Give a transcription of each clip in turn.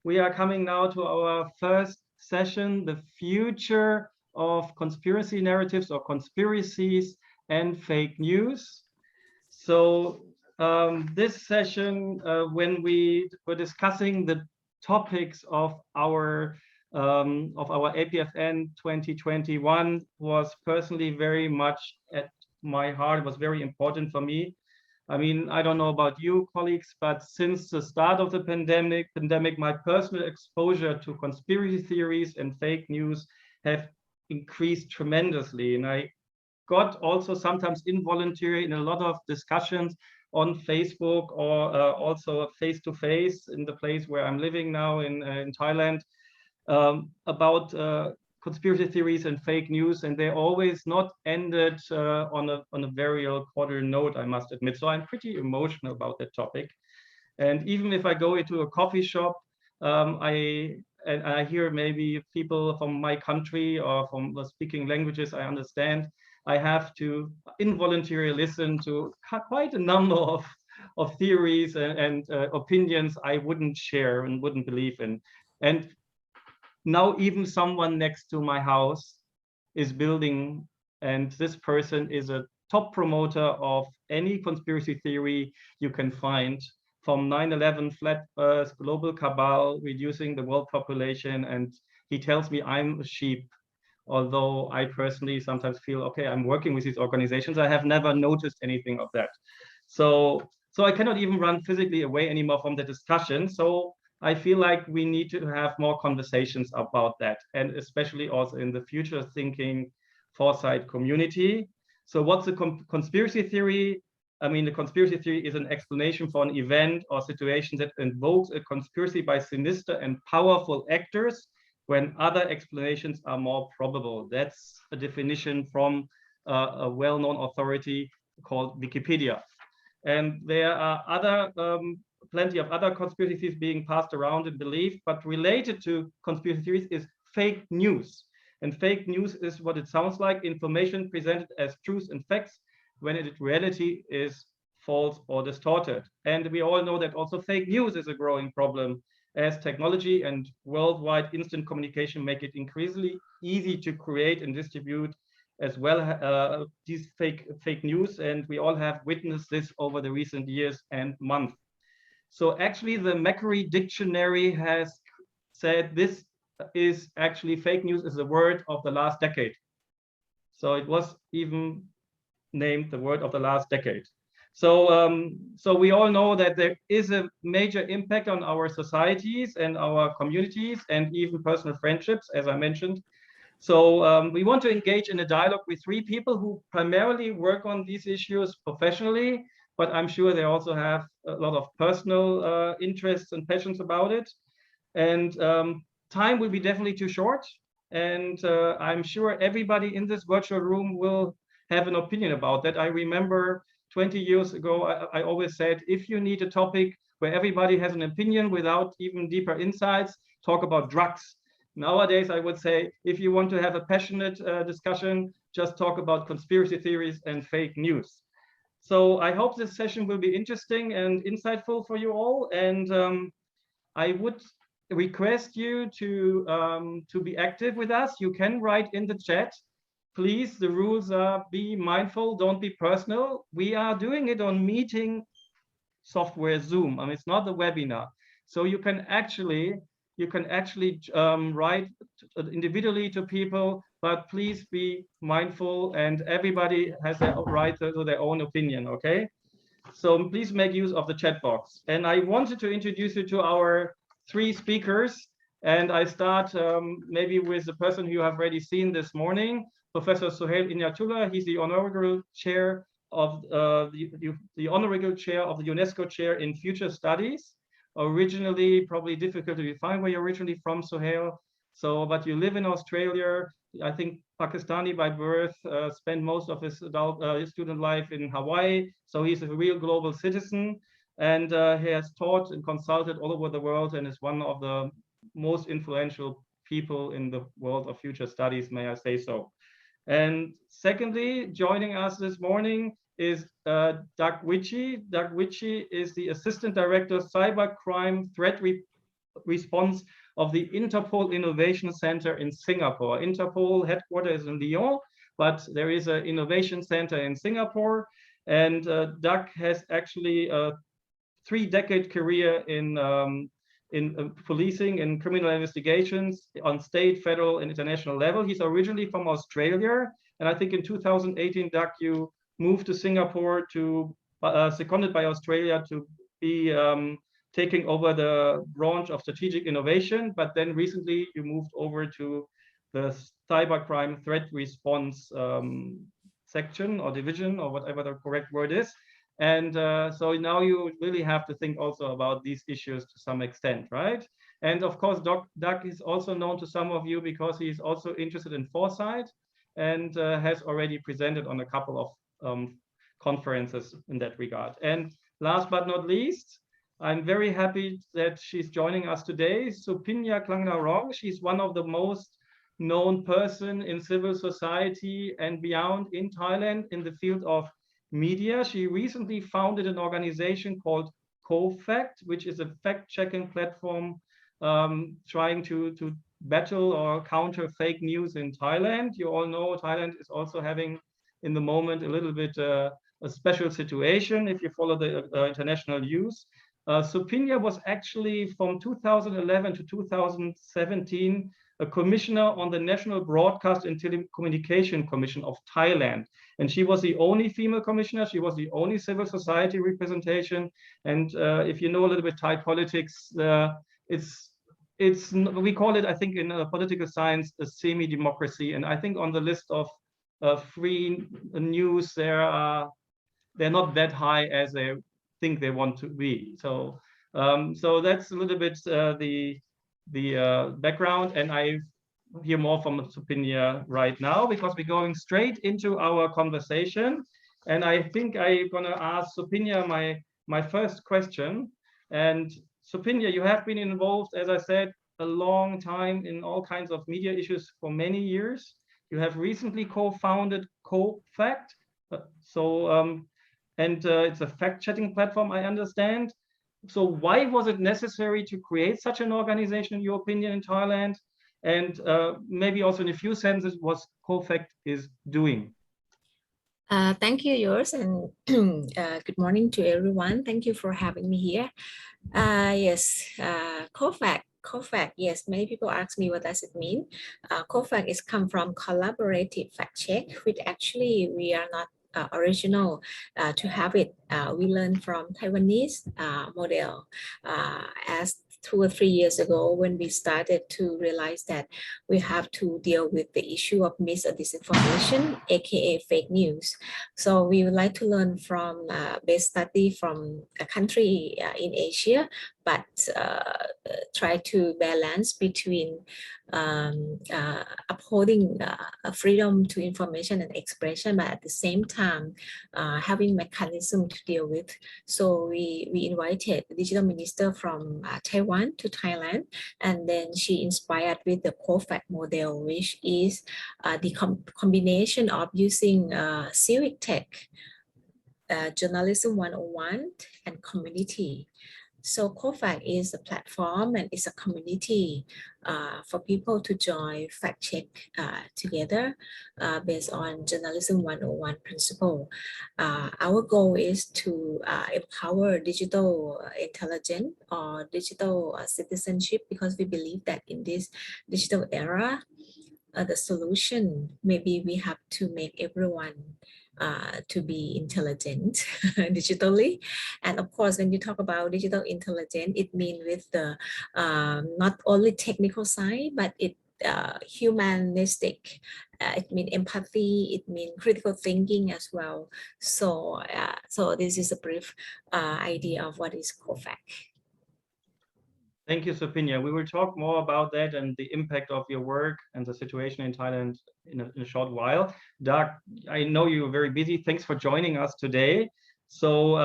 We are coming now to our first session, the future of conspiracy narratives or conspiracies and fake news. So this session, when we were discussing the topics of our APFN 2021, was personally very much at my heart. It was very important for me. I mean, I don't know about you, colleagues, but since the start of the pandemic, my personal exposure to conspiracy theories and fake news have increased tremendously. And I got also sometimes involuntary in a lot of discussions on Facebook or also face-to-face in the place where I'm living now in Thailand about conspiracy theories and fake news, and they always not ended on a very cordial note, I must admit. So I'm pretty emotional about that topic. And even if I go into a coffee shop, I hear maybe people from my country or from the speaking languages I understand, I have to involuntarily listen to quite a number of theories and opinions I wouldn't share and wouldn't believe in. And now even someone next to my house is building, and this person is a top promoter of any conspiracy theory you can find, from 9/11, flat earth, global cabal, reducing the world population, and he tells me I'm a sheep. Although I personally sometimes feel, okay, I'm working with these organizations, I have never noticed anything of that. So I cannot even run physically away anymore from the discussion. So I feel like we need to have more conversations about that, and especially also in the future thinking foresight community. So what's a conspiracy theory? I mean, the conspiracy theory is an explanation for an event or situation that invokes a conspiracy by sinister and powerful actors when other explanations are more probable. That's a definition from a well-known authority called Wikipedia. And there are plenty of other conspiracy theories being passed around and believed, but related to conspiracy theories is fake news. And fake news is what it sounds like, information presented as truth and facts when in reality is false or distorted. And we all know that also fake news is a growing problem, as technology and worldwide instant communication make it increasingly easy to create and distribute as well these fake news. And we all have witnessed this over the recent years and months. So actually the Macquarie Dictionary has said this is actually fake news is the word of the last decade. So it was even named the word of the last decade. So we all know that there is a major impact on our societies and our communities and even personal friendships, as I mentioned. So we want to engage in a dialogue with three people who primarily work on these issues professionally, but I'm sure they also have a lot of personal interests and passions about it. And time will be definitely too short. And I'm sure everybody in this virtual room will have an opinion about that. I remember 20 years ago, I always said, if you need a topic where everybody has an opinion without even deeper insights, talk about drugs. Nowadays, I would say, if you want to have a passionate discussion, just talk about conspiracy theories and fake news. So I hope this session will be interesting and insightful for you all. And I would request you to be active with us. You can write in the chat. Please, the rules are be mindful, don't be personal. We are doing it on meeting software Zoom. I mean, it's not a webinar. So you can actually write individually to people, but please be mindful, and everybody has their right to their own opinion, okay? So please make use of the chat box. And I wanted to introduce you to our three speakers, and I start maybe with the person you have already seen this morning, Professor Sohail Inayatullah. He's the honorary chair of the honorary chair of the UNESCO chair in future studies. Originally, probably difficult to define where you're originally from, Sohail. So, but you live in Australia. I think Pakistani by birth, spent most of his adult student life in Hawaii. So he's a real global citizen, and he has taught and consulted all over the world, and is one of the most influential people in the world of future studies, may I say so. And secondly, joining us this morning is Doug Witschi. Doug Witschi is the Assistant Director, Cybercrime Threat response of the Interpol Innovation Center in Singapore. Interpol headquarters is in Lyon, but there is an innovation center in Singapore. And Doug has actually a 3-decade career in policing and criminal investigations on state, federal, and international level. He's originally from Australia, and I think in 2018, Doug, you moved to Singapore to seconded by Australia to be taking over the branch of strategic innovation, but then recently you moved over to the cybercrime threat response section or division or whatever the correct word is. And so now you really have to think also about these issues to some extent, right? And of course, Doug is also known to some of you because he's also interested in foresight and has already presented on a couple of conferences in that regard. And last but not least, I'm very happy that she's joining us today, Supinya Klangnarong. She's one of the most known person in civil society and beyond in Thailand in the field of media. She recently founded an organization called COFACT, which is a fact-checking platform trying to battle or counter fake news in Thailand. You all know Thailand is also having, in the moment, a little bit a special situation if you follow the international news. Supinya was actually from 2011 to 2017 a commissioner on the National Broadcast and Telecommunication Commission of Thailand. And she was the only female commissioner. She was the only civil society representation. And if you know a little bit Thai politics, we call it, I think, in political science, a semi-democracy. And I think on the list of free news, they're not that high as they think they want to be. So so that's a little bit the background, and I hear more from Supinya right now because we're going straight into our conversation. And I think I'm gonna ask Supinya my first question. And Supinya, you have been involved, as I said, a long time in all kinds of media issues for many years. You have recently co-founded COFACT. It's a fact-checking platform, I understand. So why was it necessary to create such an organization, in your opinion, in Thailand? And maybe also in a few sentences, what COFACT is doing. Thank you, Jost, and good morning to everyone. Thank you for having me here. Yes, COFACT, yes, many people ask me what does it mean. COFACT is come from collaborative fact check, which actually we are not original to have it. We learned from Taiwanese model as 2 or 3 years ago when we started to realize that we have to deal with the issue of mis or disinformation, aka fake news. So we would like to learn from base study from a country in Asia, but try to balance between upholding freedom to information and expression, but at the same time having mechanism to deal with. So we invited the digital minister from Taiwan to Thailand, and then she inspired with the COFACT model, which is the combination of using civic tech, journalism 101, and community. So COFACT is a platform and it's a community for people to join fact check together based on journalism 101 principle. Our goal is to empower digital intelligence or digital citizenship, because we believe that in this digital era, the solution, maybe we have to make everyone to be intelligent digitally. And of course, when you talk about digital intelligence, it means with the not only technical side, but it humanistic. It means empathy, it means critical thinking as well. So, so this is a brief idea of what is COFACT. Thank you, Supinya. We will talk more about that and the impact of your work and the situation in Thailand in a short while. Doug, I know you're very busy. Thanks for joining us today. So,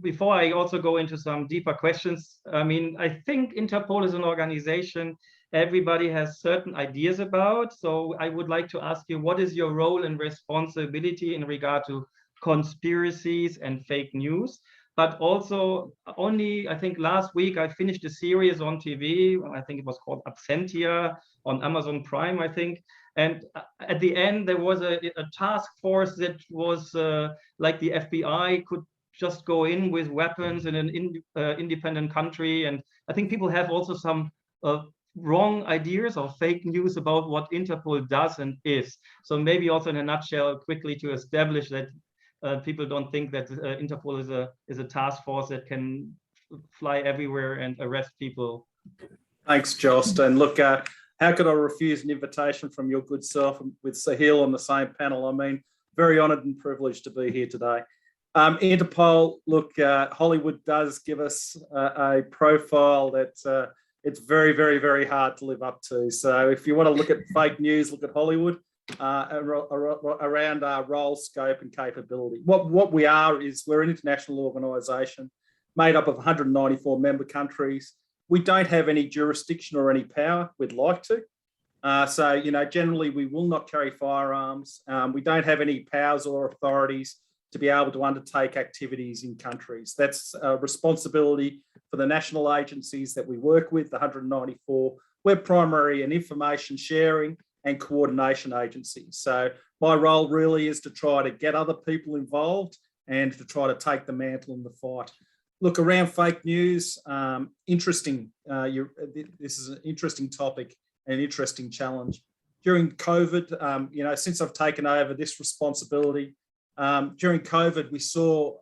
before I also go into some deeper questions, I mean, I think Interpol is an organization everybody has certain ideas about. So I would like to ask you, what is your role and responsibility in regard to conspiracies and fake news? but also only, I think last week I finished a series on TV. I think it was called Absentia on Amazon Prime, I think. And at the end, there was a task force that was like the FBI could just go in with weapons in an independent country. And I think people have also some wrong ideas or fake news about what Interpol does and is. So maybe also in a nutshell, quickly to establish that people don't think that Interpol is a task force that can fly everywhere and arrest people. Thanks, Jost. And look, how could I refuse an invitation from your good self with Sohail on the same panel? I mean, very honoured and privileged to be here today. Interpol, look, Hollywood does give us a profile that it's very, very, very hard to live up to. So if you want to look at fake news, look at Hollywood around our role, scope and capability. What we are is we're an international organisation made up of 194 member countries. We don't have any jurisdiction or any power. We'd like to. So, generally we will not carry firearms. We don't have any powers or authorities to be able to undertake activities in countries. That's a responsibility for the national agencies that we work with, the 194. We're primary and information sharing and coordination agencies. So my role really is to try to get other people involved and to try to take the mantle in the fight. Look, around fake news, interesting. This is an interesting topic and an interesting challenge. During COVID, since I've taken over this responsibility, during COVID, we saw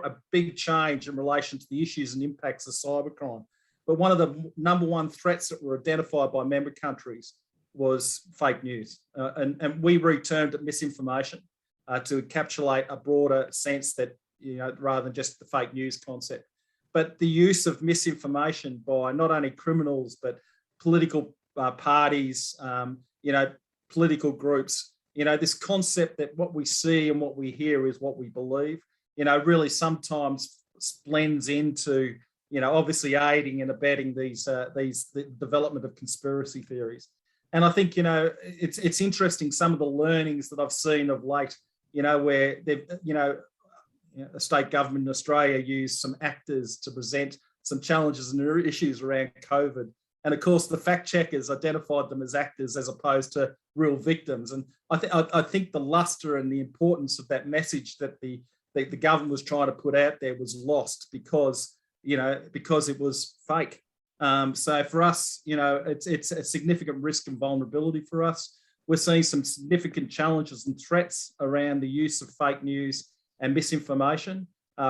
a big change in relation to the issues and impacts of cybercrime. But one of the number one threats that were identified by member countries was fake news. And we re-termed it misinformation to encapsulate a broader sense that, rather than just the fake news concept. But the use of misinformation by not only criminals, but political parties, political groups, this concept that what we see and what we hear is what we believe, really sometimes blends into, obviously aiding and abetting the development of conspiracy theories. And I think, it's interesting, some of the learnings that I've seen of late, where they've, the state government in Australia used some actors to present some challenges and issues around COVID. And of course, the fact checkers identified them as actors as opposed to real victims. And I think the luster and the importance of that message that the government was trying to put out there was lost because it was fake. So for us, it's a significant risk and vulnerability for us. We're seeing some significant challenges and threats around the use of fake news and misinformation.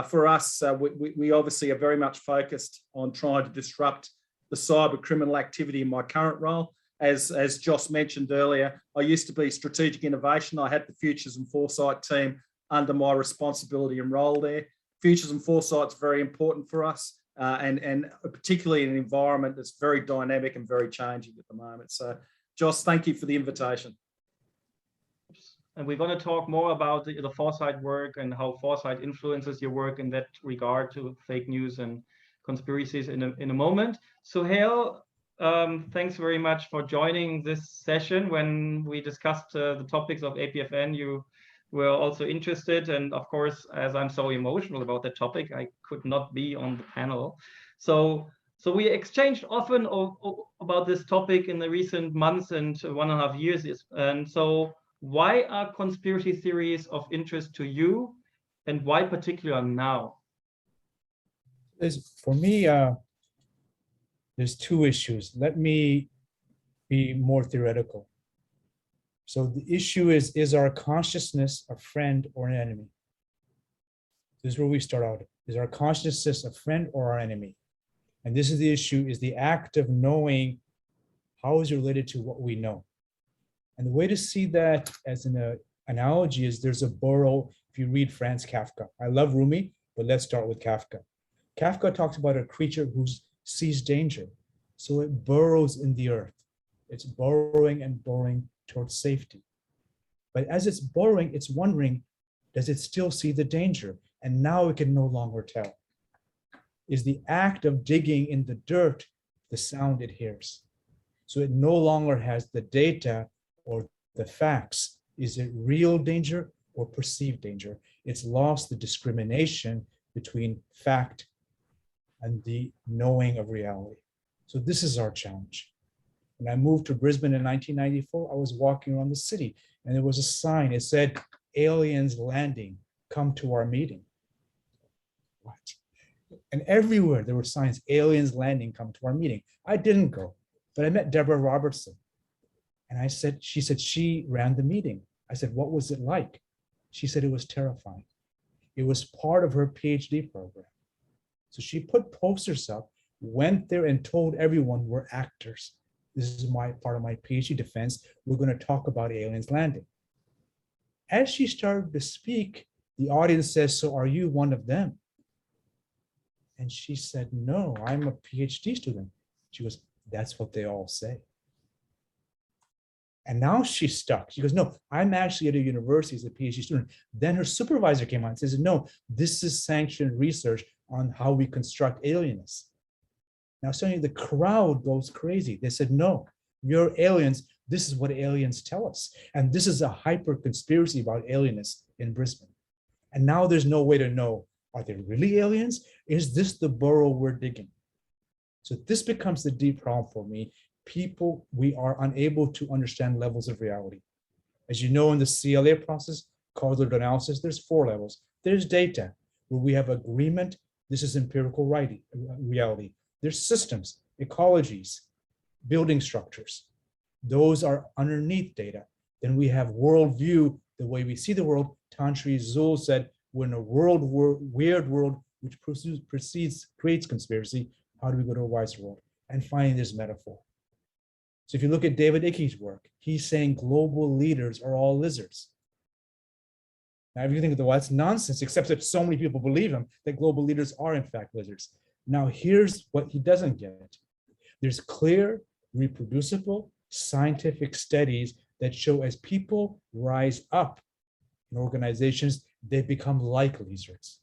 For us, we obviously are very much focused on trying to disrupt the cyber criminal activity in my current role. As Jost mentioned earlier, I used to be strategic innovation. I had the Futures and Foresight team under my responsibility and role there. Futures and Foresight's very important for us, and particularly in an environment that's very dynamic and very changing at the moment. So, Jost, thank you for the invitation. And we're going to talk more about the foresight work and how foresight influences your work in that regard to fake news and conspiracies in a moment. Sohail, thanks very much for joining this session. When we discussed the topics of APFN, you were also interested. And of course, as I'm so emotional about the topic, I could not be on the panel. So we exchanged often about this topic in the recent months and 1.5 years. And so why are conspiracy theories of interest to you, and why particular now? For me, there's two issues. Let me be more theoretical. So the issue is our consciousness a friend or an enemy? This is where we start out. Is our consciousness a friend or our enemy? And this is the issue, is the act of knowing how is it related to what we know. And the way to see that as an analogy is there's a burrow, if you read Franz Kafka. I love Rumi, but let's start with Kafka. Kafka talks about a creature who sees danger. So it burrows in the earth. It's burrowing and burrowing towards safety. But as it's burrowing, it's wondering, does it still see the danger? And now it can no longer tell. Is the act of digging in the dirt the sound it hears? So it no longer has the data or the facts. Is it real danger or perceived danger. It's lost the discrimination between fact and the knowing of reality. So this is our challenge. When I moved to Brisbane in 1994, I was walking around the city and there was a sign. It said, aliens landing, come to our meeting. What? And everywhere there were signs, aliens landing, come to our meeting. I didn't go, but I met Deborah Robertson. And I said, she said she ran the meeting. I said, what was it like? She said it was terrifying. It was part of her PhD program. So she put posters up, went there and told everyone we're actors. This is my part of my PhD defense. We're going to talk about aliens landing. As she started to speak, the audience says, so are you one of them? And she said, no, I'm a PhD student. She goes, that's what they all say. And now she's stuck. She goes, no, I'm actually at a university as a PhD student. Then her supervisor came on and says, no, this is sanctioned research on how we construct alienness. Now suddenly the crowd goes crazy. They said, no, you're aliens. This is what aliens tell us. And this is a hyper conspiracy about alienness in Brisbane. And now there's no way to know, are they really aliens? Is this the burrow we're digging? So this becomes the deep problem for me. People, we are unable to understand levels of reality. As you know, in the CLA process, causal analysis, there's 4 levels. There's data, where we have agreement. This is empirical reality. There's systems, ecologies, building structures. Those are underneath data. Then we have worldview, the way we see the world. Tantri Zul said, we're in a weird world which creates conspiracy. How do we go to a wise world? And finally, there's metaphor. So if you look at David Ickey's work, he's saying global leaders are all lizards. Now, if you think, well, that's nonsense, except that so many people believe him, that global leaders are in fact lizards. Now, here's what he doesn't get. There's clear, reproducible, scientific studies that show as people rise up in organizations, they become like lizards.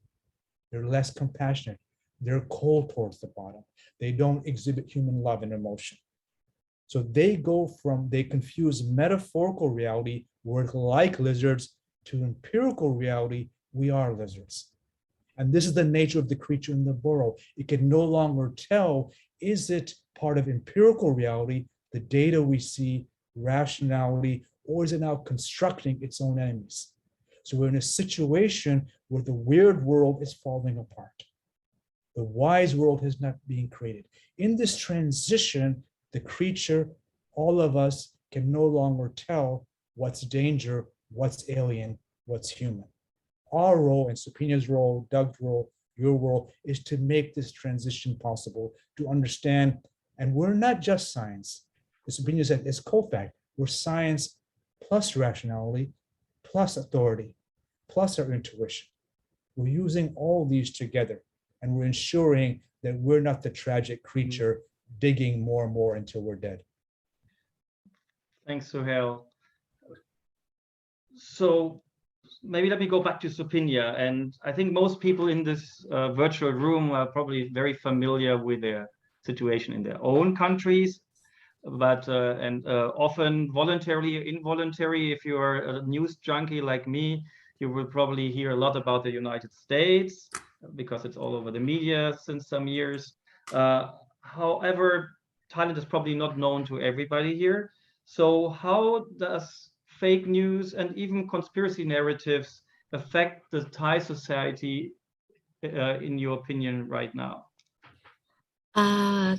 They're less compassionate. They're cold towards the bottom. They don't exhibit human love and emotion. So they confuse metaphorical reality, we're like lizards, to empirical reality, we are lizards. And this is the nature of the creature in the burrow. It can no longer tell, is it part of empirical reality, the data we see, rationality, or is it now constructing its own enemies? So we're in a situation where the weird world is falling apart. The wise world has not been created. In this transition, the creature, all of us can no longer tell what's danger, what's alien, what's human. Our role, and Supinya's role, Doug's role, your role, is to make this transition possible, to understand, and we're not just science. As Supinya said, it's COFACT. We're science plus rationality, plus authority, plus our intuition. We're using all these together, and we're ensuring that we're not the tragic creature digging more and more until we're dead. Thanks, Sohail. So maybe let me go back to Supinya. And I think most people in this virtual room are probably very familiar with their situation in their own countries, but often voluntarily or involuntarily, if you're a news junkie like me, you will probably hear a lot about the United States because it's all over the media since some years. However, Thailand is probably not known to everybody here. So how does fake news and even conspiracy narratives affect the Thai society, in your opinion, right now?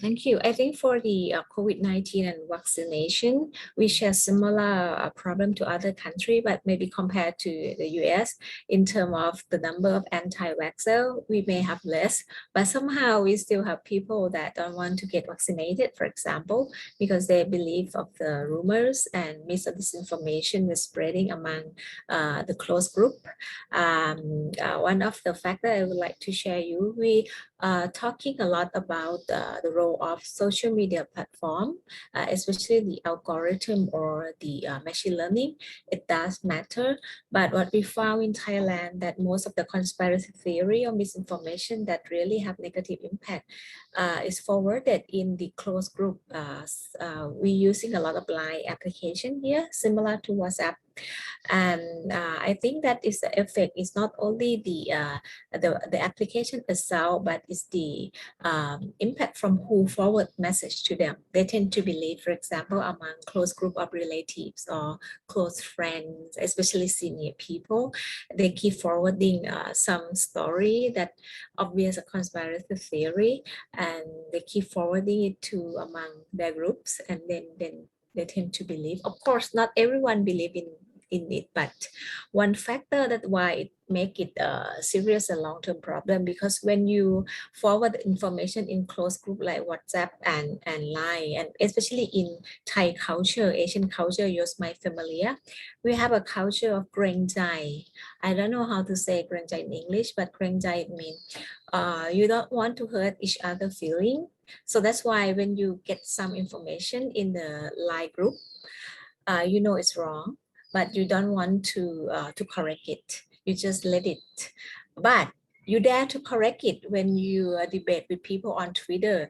Thank you. I think for the COVID-19 and vaccination, we share similar problem to other countries, but maybe compared to the US, in terms of the number of anti-vaxxer, we may have less, but somehow we still have people that don't want to get vaccinated, for example, because they believe of the rumors and misinformation is spreading among the close group. One of the factors I would like to share you, we talking a lot about the role of social media platform, especially the algorithm or the machine learning. It does matter, but what we found in Thailand that most of the conspiracy theory or misinformation that really have negative impact is forwarded in the closed group. We're using a lot of line application here, similar to WhatsApp And I think that is the effect is not only the application itself, but it's the impact from who forward message to them. They tend to believe, for example, among close group of relatives or close friends, especially senior people, they keep forwarding some story that obvious a conspiracy theory, and they keep forwarding it to among their groups, and then they tend to believe. Of course, not everyone believe in it, but one factor that why it make it a serious and long-term problem, because when you forward information in close group like WhatsApp and Line, and especially in Thai culture, Asian culture, you're my familiar, we have a culture of Kreng Jai. I don't know how to say Kreng Jai in English, but Kreng Jai means you don't want to hurt each other feeling. So that's why when you get some information in the Line group, you know it's wrong, but you don't want to correct it. You just let it. But you dare to correct it when you debate with people on Twitter.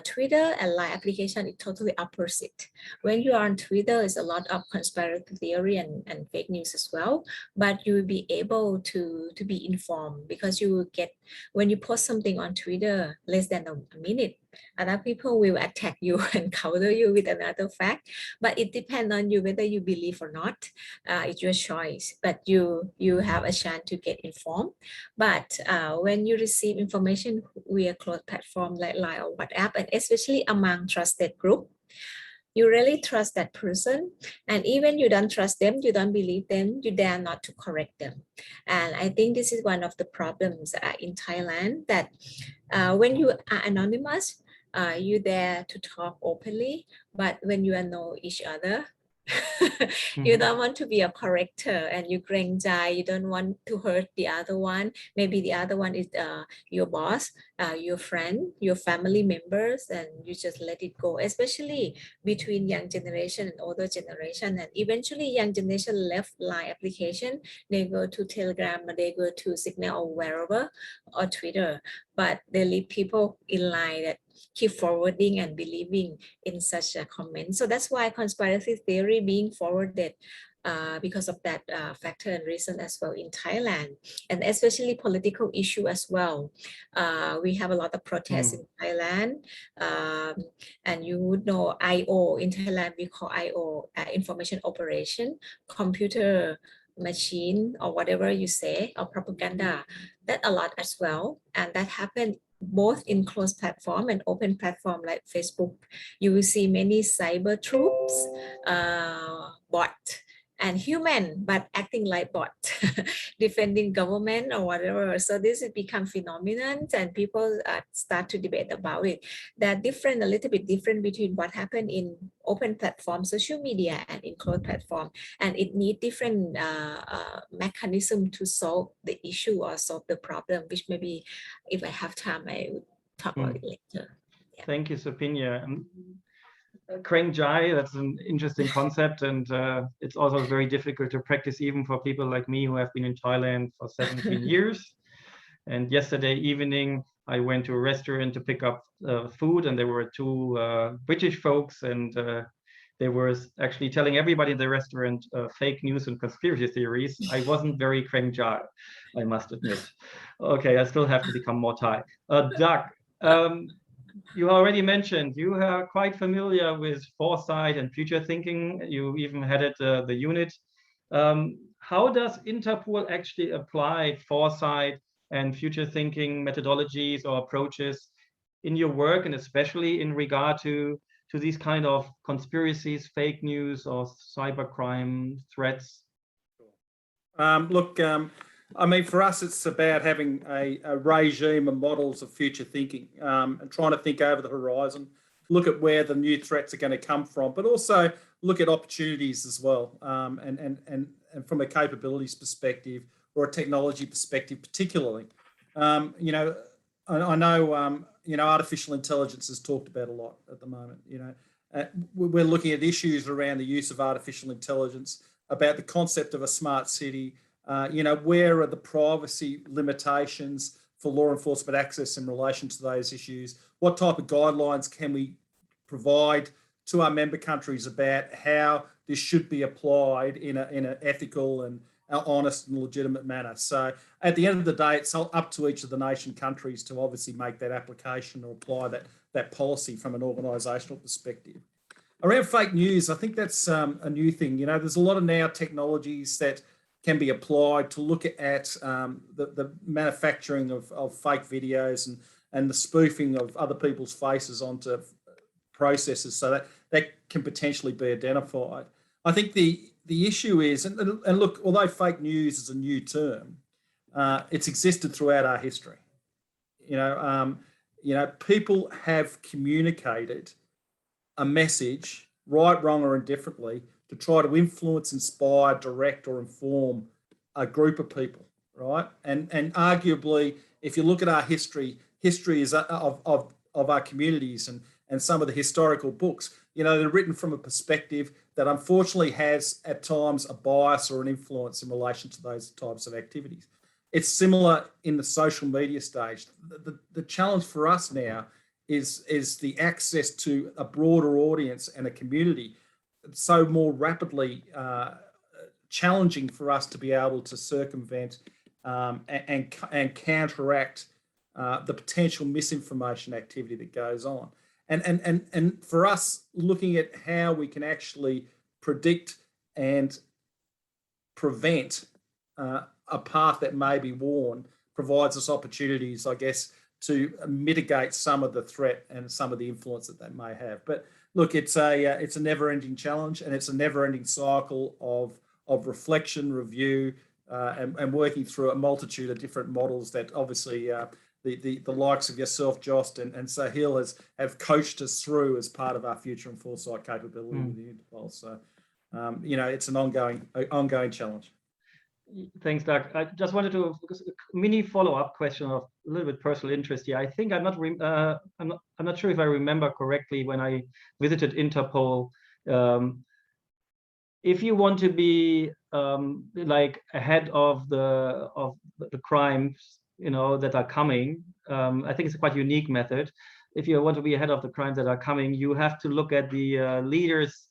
Twitter and Line application is totally opposite. When you are on Twitter, it's a lot of conspiracy theory and fake news as well. But you will be able to be informed, because you will get, when you post something on Twitter less than a minute, other people will attack you and counter you with another fact. But it depends on you whether you believe or not. It's your choice, but you have a chance to get informed. But when you receive information via closed platform like Line or WhatsApp, and especially among trusted group, you really trust that person, and even you don't trust them, you don't believe them, you dare not to correct them. And I think this is one of the problems in Thailand, that when you are anonymous, you dare to talk openly, but when you know each other, you don't want to be a corrector, and you kreng jai, you don't want to hurt the other one. Maybe the other one is your boss, your friend, your family members, and you just let it go, especially between young generation and older generation. And eventually young generation left Line application, they go to Telegram, they go to Signal or wherever, or Twitter, but they leave people in Line that keep forwarding and believing in such a comment. So that's why conspiracy theory being forwarded because of that factor and reason as well in Thailand, and especially political issue as well. We have a lot of protests in Thailand, and you would know IO in Thailand, we call IO information operation, computer machine or whatever you say, or propaganda, that a lot as well. And that happened both in closed platform and open platform like Facebook. You will see many cyber troops, bot and human, but acting like bot, defending government or whatever. So this has become phenomenon, and people start to debate about it. They're different, a little bit different between what happened in open platform, social media, and in closed platform. And it needs different mechanism to solve the issue or solve the problem, which maybe if I have time, I would talk about it later. Yeah. Thank you, Supinya. Kreng Jai, that's an interesting concept, and it's also very difficult to practice even for people like me who have been in Thailand for 17 years. And yesterday evening, I went to a restaurant to pick up food, and there were two British folks, and they were actually telling everybody in the restaurant fake news and conspiracy theories. I wasn't very Kreng Jai, I must admit. Okay, I still have to become more Thai. Doug, you already mentioned you are quite familiar with foresight and future thinking. You even headed the unit. How does Interpol actually apply foresight and future thinking methodologies or approaches in your work, and especially in regard to these kind of conspiracies, fake news, or cybercrime threats? Look, I mean, for us, it's about having a regime of models of future thinking, and trying to think over the horizon, look at where the new threats are going to come from, but also look at opportunities as well, and from a capabilities perspective or a technology perspective, particularly. You know, I know, you know, artificial intelligence is talked about a lot at the moment. You know, we're looking at issues around the use of artificial intelligence, about the concept of a smart city. You know, where are the privacy limitations for law enforcement access in relation to those issues? What type of guidelines can we provide to our member countries about how this should be applied in an ethical and honest and legitimate manner. So at the end of the day, it's up to each of the nation countries to obviously make that application or apply that policy from an organisational perspective. Around fake news, I think that's a new thing. You know, there's a lot of now technologies that can be applied to look at the manufacturing of fake videos and the spoofing of other people's faces onto processes, so that can potentially be identified. I think the issue is, and look, although fake news is a new term, it's existed throughout our history. You know, people have communicated a message, right, wrong, or indifferently, to try to influence, inspire, direct, or inform a group of people, right? And arguably, if you look at our history is of our communities and some of the historical books, you know, they're written from a perspective that unfortunately has at times a bias or an influence in relation to those types of activities. It's similar in the social media stage. The challenge for us now is the access to a broader audience and a community, so more rapidly challenging for us to be able to circumvent and counteract the potential misinformation activity that goes on. And for us, looking at how we can actually predict and prevent a path that may be worn provides us opportunities, I guess, to mitigate some of the threat and some of the influence that they may have. But look, it's a never-ending challenge, and it's a never-ending cycle of reflection, review, and working through a multitude of different models that obviously the likes of yourself, Jost, and Sohail have coached us through as part of our future and foresight capability with the Interpol. So, you know, it's an ongoing challenge. Thanks, Doug. I just wanted to focus a mini follow-up question of a little bit personal interest here. I think I'm not sure if I remember correctly when I visited Interpol. If you want to be like ahead of the crimes, you know, that are coming, I think it's a quite unique method. If you want to be ahead of the crimes that are coming, you have to look at the leaders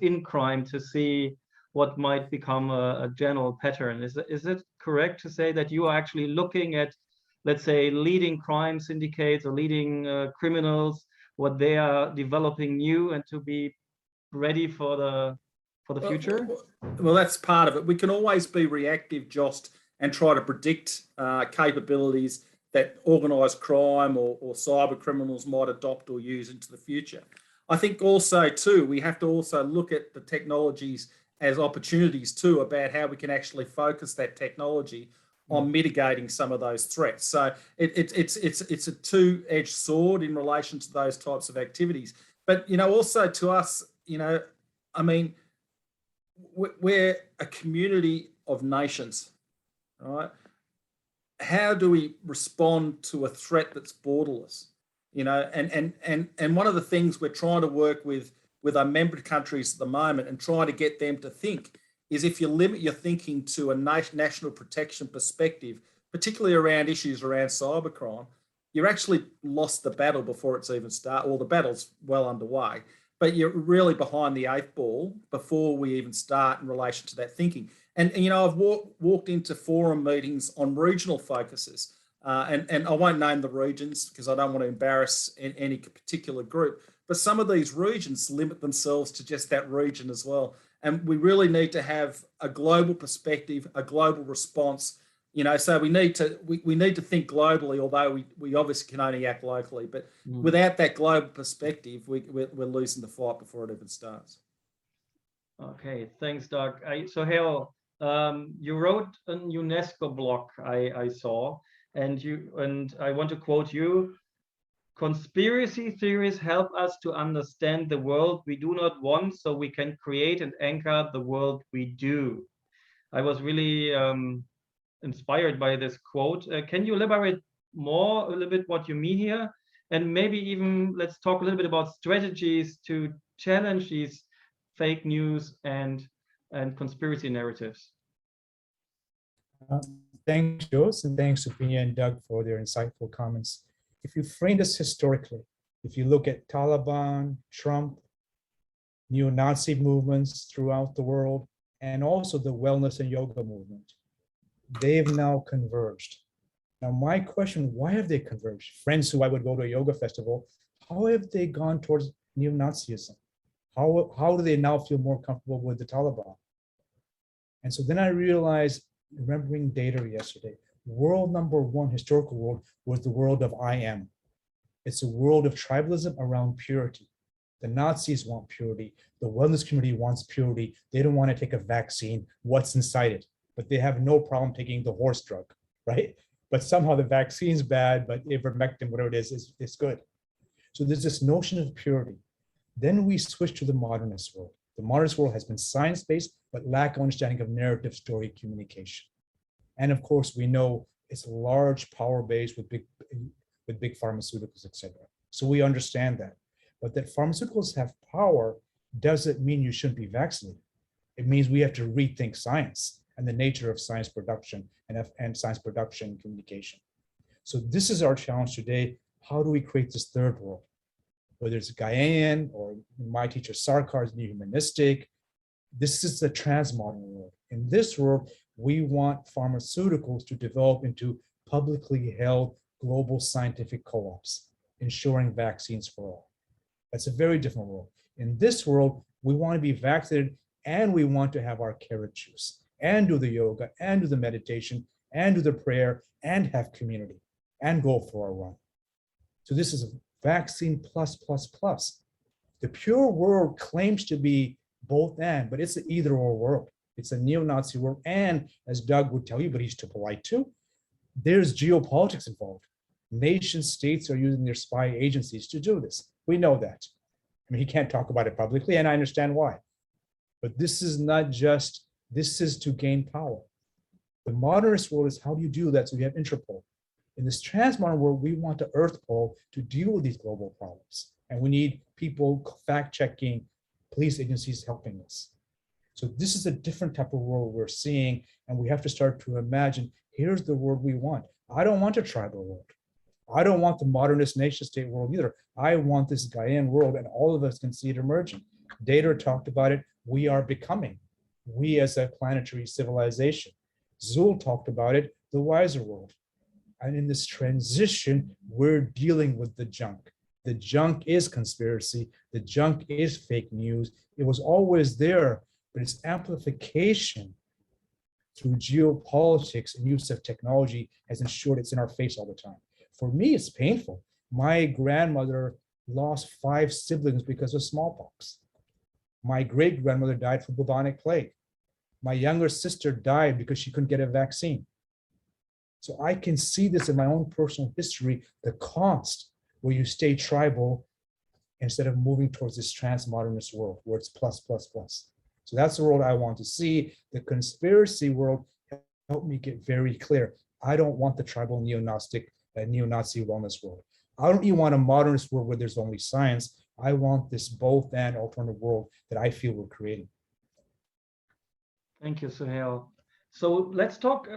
in crime to see what might become a general pattern. Is it correct to say that you are actually looking at, let's say, leading crime syndicates or leading criminals, what they are developing new, and to be ready for the future? Well, that's part of it. We can always be reactive, Jost, and try to predict capabilities that organised crime or cyber criminals might adopt or use into the future. I think also too, we have to also look at the technologies as opportunities too, about how we can actually focus that technology on mitigating some of those threats. So it's a two-edged sword in relation to those types of activities. But, you know, also to us, you know, I mean, we're a community of nations, right? How do we respond to a threat that's borderless? You know, and one of the things we're trying to work with our member countries at the moment and trying to get them to think is, if you limit your thinking to a national protection perspective, particularly around issues around cybercrime, you're actually lost the battle before it's even started, or the battle's well underway, but you're really behind the eighth ball before we even start in relation to that thinking. And you know, I've walked into forum meetings on regional focuses, and I won't name the regions because I don't want to embarrass any particular group, but some of these regions limit themselves to just that region as well. And we really need to have a global perspective, a global response, you know, so we need to think globally, although we obviously can only act locally, but without that global perspective, we're losing the fight before it even starts. Okay, thanks, Doug. Sohail, you wrote a UNESCO blog I saw, and I want to quote you: "Conspiracy theories help us to understand the world we do not want, so we can create and anchor the world we do." I was really inspired by this quote. Can you elaborate more a little bit what you mean here? And maybe even let's talk a little bit about strategies to challenge these fake news and conspiracy narratives. Thanks, Jost, and thanks, Supinya and Doug, for their insightful comments. If you frame this historically, if you look at Taliban, Trump, neo-Nazi movements throughout the world, and also the wellness and yoga movement. They've now converged. Now, my question, why have they converged? Friends who I would go to a yoga festival, how have they gone towards neo-Nazism? How do they now feel more comfortable with the Taliban? And so then I realized, remembering data yesterday, world number one, historical world, was the world of I am. It's a world of tribalism around purity. The Nazis want purity. The wellness community wants purity. They don't want to take a vaccine. What's inside it? But they have no problem taking the horse drug, right? But somehow the vaccine's bad, but ivermectin, whatever it is good. So there's this notion of purity. Then we switch to the modernist world. The modernist world has been science-based, but lack of understanding of narrative story communication. And of course, we know it's large power base with big pharmaceuticals, etc. So we understand that. But that pharmaceuticals have power doesn't mean you shouldn't be vaccinated. It means we have to rethink science and the nature of science production and science production communication. So this is our challenge today. How do we create this third world? Whether it's Gaian or my teacher Sarkar's new humanistic, this is the transmodern world. In this world, we want pharmaceuticals to develop into publicly held global scientific co-ops, ensuring vaccines for all. That's a very different world. In this world, we want to be vaccinated and we want to have our carrot juice and do the yoga and do the meditation and do the prayer and have community and go for a run. So this is a vaccine plus, plus, plus. The pure world claims to be both and, but it's an either or world. It's a neo-Nazi world. And as Doug would tell you, but he's too polite to, there's geopolitics involved. Nation states are using their spy agencies to do this. We know that. I mean, he can't talk about it publicly, and I understand why. But this is not just, this is to gain power. The modernist world is how do you do that? So you have Interpol. In this transmodern world, we want the Earth Pole to deal with these global problems. And we need people fact-checking, police agencies helping us. So this is a different type of world we're seeing, and we have to start to imagine, here's the world we want. I don't want a tribal world. I don't want the modernist nation state world either. I want this Gaian world, and all of us can see it emerging. Data talked about it. We are becoming, we as a planetary civilization. Zul talked about it, the wiser world. And in this transition, we're dealing with the junk. The junk is conspiracy. The junk is fake news. It was always there, but its amplification through geopolitics and use of technology has ensured it's in our face all the time. For me, it's painful. My grandmother lost 5 siblings because of smallpox. My great-grandmother died from bubonic plague. My younger sister died because she couldn't get a vaccine. So I can see this in my own personal history, the cost where you stay tribal instead of moving towards this transmodernist world where it's plus, plus, plus. So that's the world I want to see. The conspiracy world helped me get very clear. I don't want the tribal neo-Nazi wellness world. I don't even want a modernist world where there's only science. I want this both and alternative world that I feel we're creating. Thank you, Sohail. So let's talk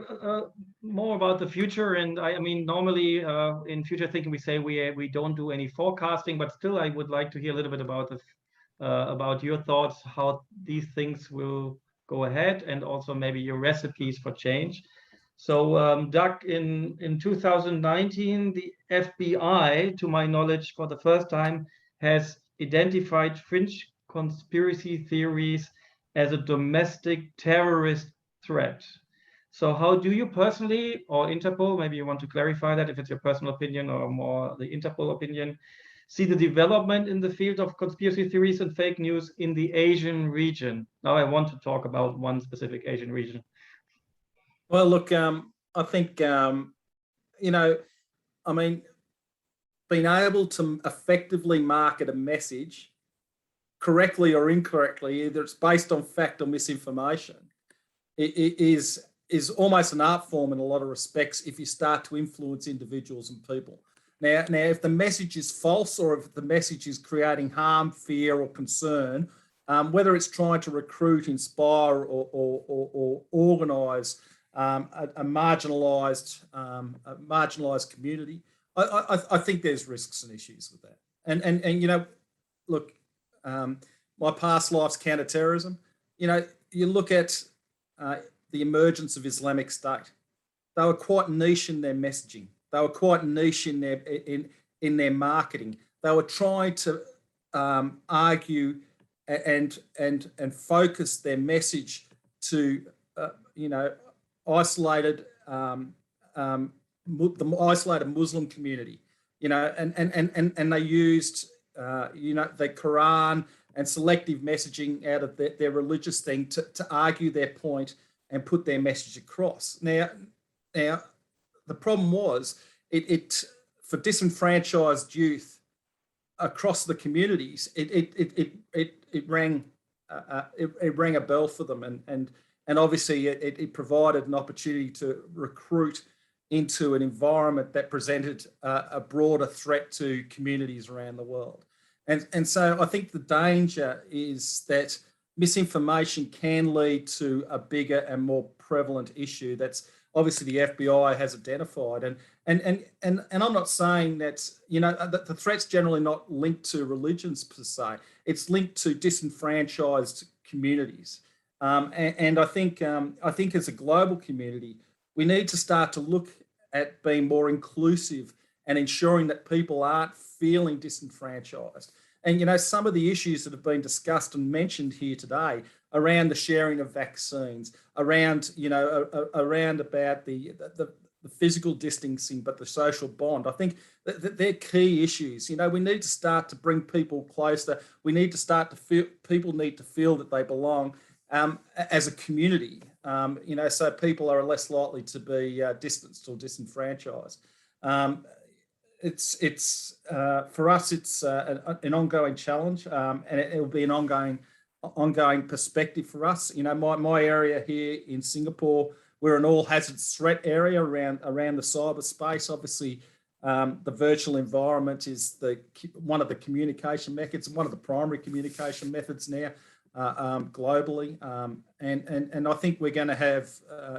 more about the future. And I mean, normally in future thinking, we say we don't do any forecasting, but still, I would like to hear a little bit about this, about your thoughts, how these things will go ahead, and also maybe your recipes for change. So, Doug, in 2019, the FBI, to my knowledge, for the first time, has identified fringe conspiracy theories as a domestic terrorist threat. So how do you personally, or Interpol, maybe you want to clarify that if it's your personal opinion or more the Interpol opinion, see the development in the field of conspiracy theories and fake news in the Asian region? Now I want to talk about one specific Asian region. Well, look, I think, you know, I mean, being able to effectively market a message correctly or incorrectly, either it's based on fact or misinformation, it is almost an art form in a lot of respects if you start to influence individuals and people. Now, if the message is false or if the message is creating harm, fear, or concern, whether it's trying to recruit, inspire, or organise a marginalised community, I think there's risks and issues with that. And you know, look, My Past Life's Counterterrorism. You look at the emergence of Islamic State. They were quite niche in their messaging. They were quite niche in their marketing. They were trying to argue and focus their message to isolated the isolated Muslim community. And they used the Quran and selective messaging out of their religious thing to argue their point and put their message across. Now the problem was it for disenfranchised youth across the communities, it rang a bell for them, and obviously it provided an opportunity to recruit into an environment that presented a broader threat to communities around the world. And so I think the danger is that misinformation can lead to a bigger and more prevalent issue that's obviously the FBI has identified. And I'm not saying that, that the threat's generally not linked to religions per se. It's linked to disenfranchised communities. And I think as a global community, we need to start to look at being more inclusive and ensuring that people aren't feeling disenfranchised. And, some of the issues that have been discussed and mentioned here today around the sharing of vaccines, around, around about the physical distancing, but the social bond, I think that they're key issues. We need to start to bring people closer. We need to start to feel, people need to feel that they belong as a community, so people are less likely to be distanced or disenfranchised. It's for us, it's an ongoing challenge, and it will be an ongoing perspective for us. My area here in Singapore, we're an all hazards threat area around the cyberspace. Obviously, the virtual environment is one of the communication methods, one of the primary communication methods now globally, and I think we're going to have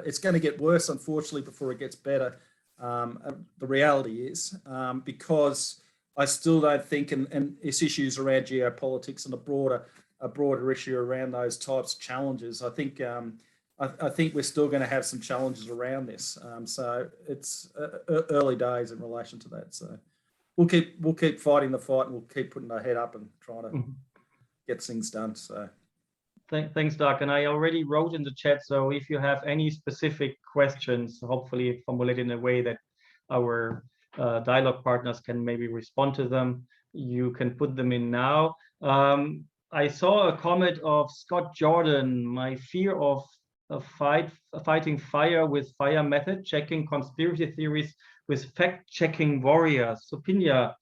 it's going to get worse, unfortunately, before it gets better. The reality is, because I still don't think, and it's issues around geopolitics and a broader issue around those types of challenges. I think we're still going to have some challenges around this. So it's early days in relation to that. So we'll keep fighting the fight, and we'll keep putting our head up and trying to get things done. So. Thanks, Doug. And I already wrote in the chat, so if you have any specific questions, hopefully formulated in a way that our dialogue partners can maybe respond to them, you can put them in now. I saw a comment of Scott Jordan, my fear of fighting fire with fire method, checking conspiracy theories with fact-checking warriors. Supinya,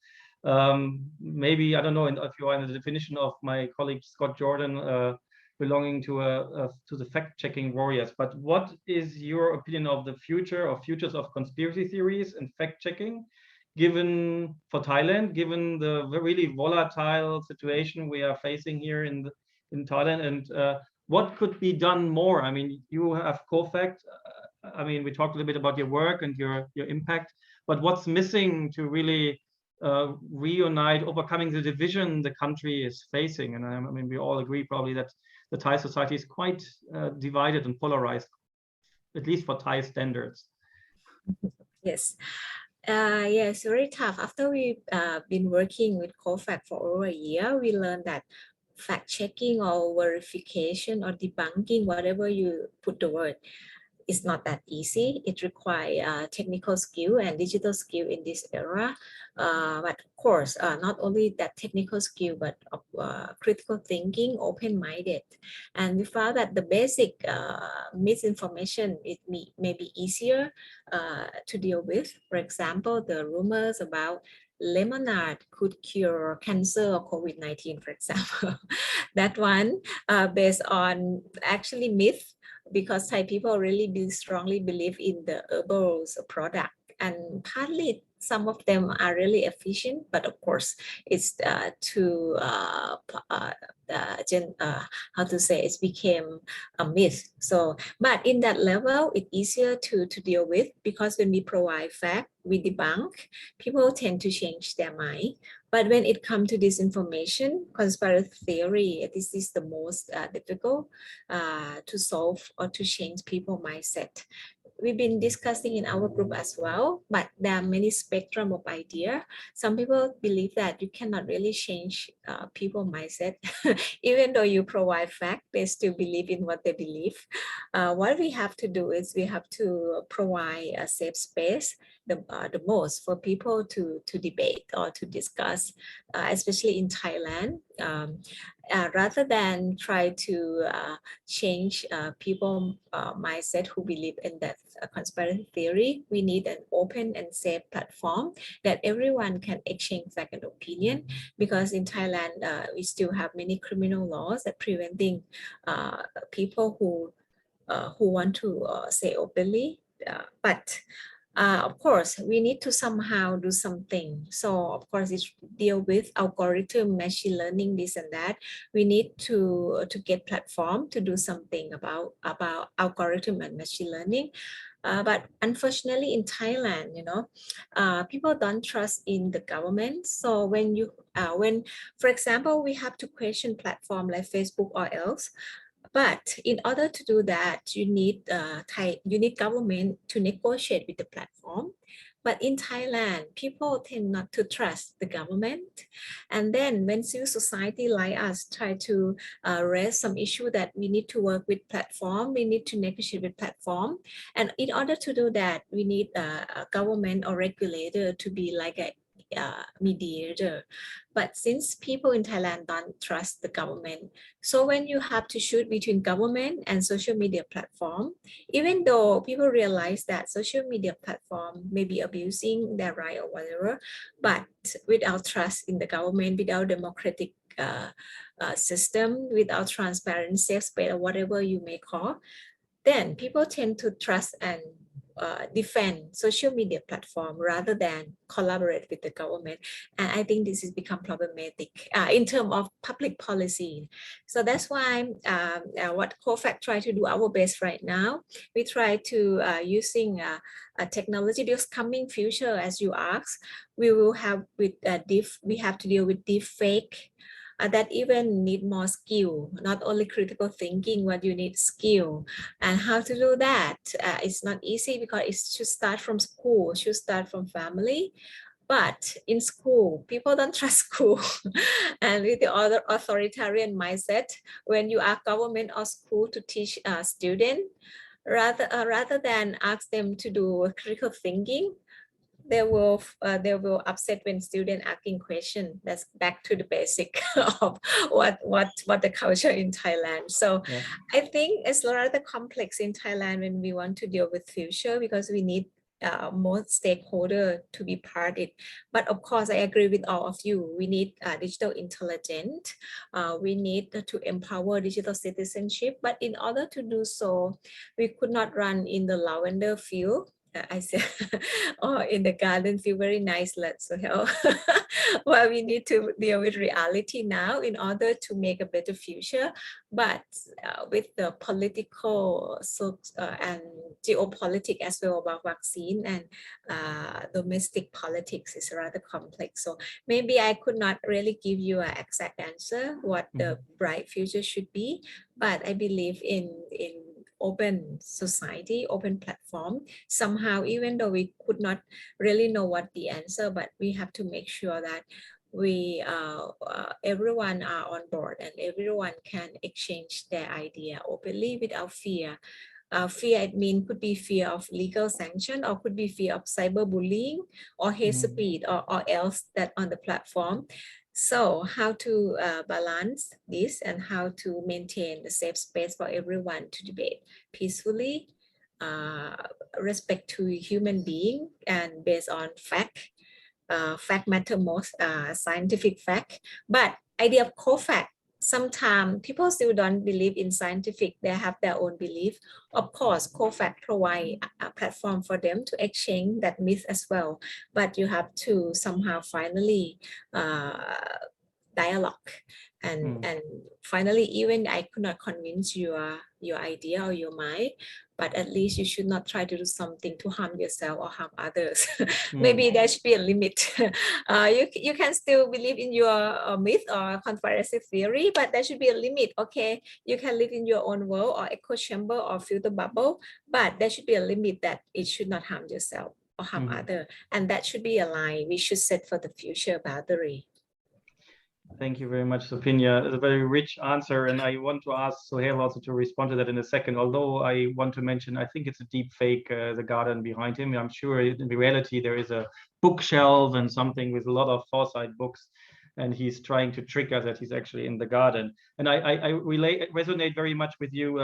maybe, I don't know if you are in the definition of my colleague Scott Jordan, belonging to the fact-checking warriors, but what is your opinion of the futures of conspiracy theories and fact-checking, given for Thailand, given the really volatile situation we are facing here in Thailand, and what could be done more? I mean, you have COFACT. I mean, we talked a little bit about your work and your impact, but what's missing to really reunite, overcoming the division the country is facing? And I mean, we all agree probably that the Thai society is quite divided and polarized, at least for Thai standards. Yes. Yes, very tough. After we've been working with COFACT for over a year, we learned that fact-checking or verification or debunking, whatever you put the word, is not that easy. It requires technical skill and digital skill in this era. But of course, not only that technical skill, but critical thinking, open-minded. And we found that the basic misinformation, it may be easier to deal with. For example, the rumors about lemonade could cure cancer or COVID-19, for example. That one, based on actually myth, because Thai people really strongly believe in the herbal product, and partly some of them are really efficient, but of course it's how to say, it became a myth. So, but in that level, it's easier to deal with, because when we provide fact, we debunk, people tend to change their mind. But when it comes to disinformation, conspiracy theory, this is the most difficult to solve or to change people's mindset. We've been discussing in our group as well, but there are many spectrum of idea. Some people believe that you cannot really change people's mindset. Even though you provide fact, they still believe in what they believe. What we have to do is we have to provide a safe space the most for people to debate or to discuss, especially in Thailand. Rather than try to change people mindset who believe in that conspiracy theory, we need an open and safe platform that everyone can exchange fact and opinion, because in Thailand we still have many criminal laws that preventing people who want to say openly, but of course, we need to somehow do something. So of course, it deal with algorithm, machine learning, this and that. We need to get platform to do something about algorithm and machine learning. But unfortunately, in Thailand, people don't trust in the government. So when for example, we have to question platform like Facebook or else. But in order to do that, you need government to negotiate with the platform. But in Thailand, people tend not to trust the government. And then when civil society like us try to raise some issue that we need to work with platform, we need to negotiate with platform. And in order to do that, we need a government or regulator to be like a mediator. But since people in Thailand don't trust the government, so when you have to choose between government and social media platform, even though people realize that social media platform may be abusing their right or whatever, but without trust in the government, without democratic system, without transparent safe space or whatever you may call, then people tend to trust and defend social media platform rather than collaborate with the government. And I think this has become problematic in terms of public policy. So that's why what COFACT try to do our best right now. We try to using a technology, because coming future, as you asked, we will have with we have to deal with deep fake. That even need more skill, not only critical thinking, but you need skill. And how to do that? It's not easy, because it should start from school, should start from family. But in school, people don't trust school. And with the other authoritarian mindset, when you ask government or school to teach students, rather than ask them to do critical thinking, they will upset when students asking questions. That's back to the basic of what the culture in Thailand. So yeah. I think it's rather complex in Thailand when we want to deal with future, because we need more stakeholder to be part it. But of course, I agree with all of you. We need digital intelligence. We need to empower digital citizenship. But in order to do so, we could not run in the lavender field. I said, oh, in the garden, feel very nice, let's help. Well, we need to deal with reality now in order to make a better future. But with the political and geopolitics as well about vaccine and domestic politics is rather complex. So maybe I could not really give you an exact answer what the bright future should be, but I believe in open society, open platform. Somehow, even though we could not really know what the answer, but we have to make sure that we everyone are on board and everyone can exchange their idea openly without fear. Fear, it means could be fear of legal sanction, or could be fear of cyberbullying or hate speech or else that on the platform. So how to balance this and how to maintain the safe space for everyone to debate peacefully, respect to human being, and based on fact. Fact matter most, scientific fact. But idea of COFACT, sometimes people still don't believe in scientific, they have their own belief. Of course, COFACT provide a platform for them to exchange that myth as well, but you have to somehow finally dialogue And finally, even I could not convince your idea or your mind, but at least you should not try to do something to harm yourself or harm others. Maybe there should be a limit. You can still believe in your myth or conspiracy theory, but there should be a limit. Okay, you can live in your own world or echo chamber or filter bubble, but there should be a limit that it should not harm yourself or harm others. And that should be a line we should set for the future boundary. Thank you very much, Supinya. It's a very rich answer, and I want to ask Sohail also to respond to that in a second. Although I want to mention, I think it's a deep fake, the garden behind him. I'm sure in reality there is a bookshelf and something with a lot of foresight books, and he's trying to trick us that he's actually in the garden. And I resonate very much with you.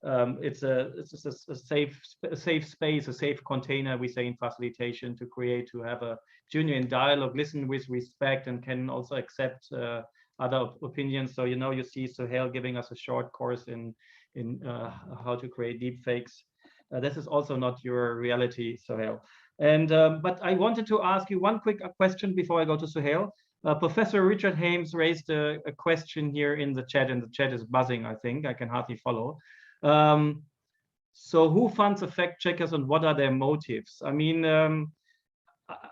It's a safe space, a safe container, we say in facilitation, to have a genuine dialogue, listen with respect, and can also accept other opinions. So you see Sohail giving us a short course in how to create deep fakes. This is also not your reality, Sohail. And but I wanted to ask you one quick question before I go to Sohail. Professor Richard Hames raised a question here in the chat, and the chat is buzzing, I think. I can hardly follow. So who funds the fact checkers and what are their motives? I mean,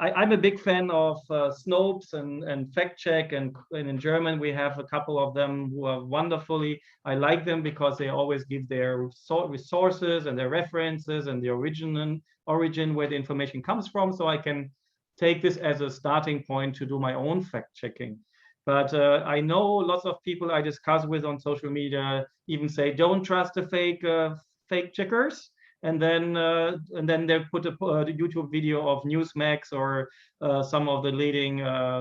I'm a big fan of Snopes and fact check, and in German we have a couple of them who are wonderfully. I like them because they always give their resources and their references and the origin where the information comes from, so I can take this as a starting point to do my own fact checking. But I know lots of people I discuss with on social media even say, don't trust the fake checkers. And then they put a YouTube video of Newsmax or some of the leading